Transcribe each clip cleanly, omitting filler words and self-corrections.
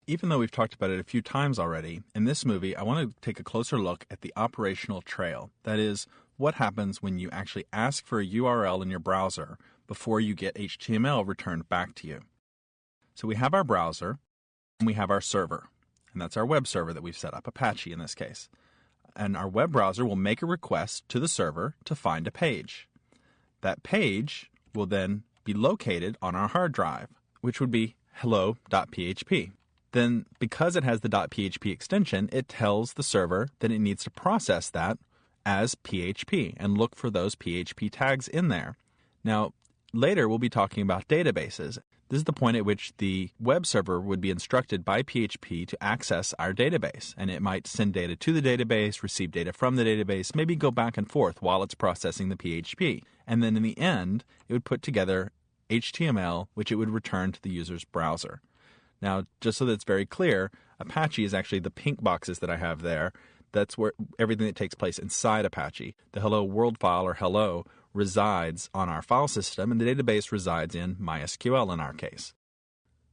Even though we've talked about it a few times already, in this movie I want to take a closer look at the operational trail. That is, what happens when you actually ask for a URL in your browser before you get HTML returned back to you. So we have our browser, and we have our server. And that's our web server that we've set up, Apache in this case. And our web browser will make a request to the server to find a page. That page will then be located on our hard drive, which would be hello.php. Then, because it has the .php extension, it tells the server that it needs to process that as PHP and look for those PHP tags in there. Now, later we'll be talking about databases. This is the point at which the web server would be instructed by PHP to access our database, and it might send data to the database, receive data from the database, maybe go back and forth while it's processing the PHP. And then in the end, it would put together HTML, which it would return to the user's browser. Now, just so that it's very clear, Apache is actually the pink boxes that I have there. That's where everything that takes place inside Apache. The hello world file, or hello, resides on our file system, and the database resides in MySQL in our case.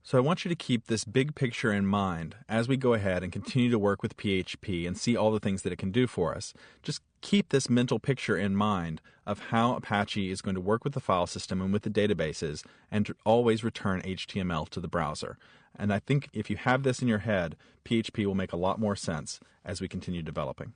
So I want you to keep this big picture in mind as we go ahead and continue to work with PHP and see all the things that it can do for us. Just keep this mental picture in mind of how Apache is going to work with the file system and with the databases and to always return HTML to the browser. And I think if you have this in your head, PHP will make a lot more sense as we continue developing.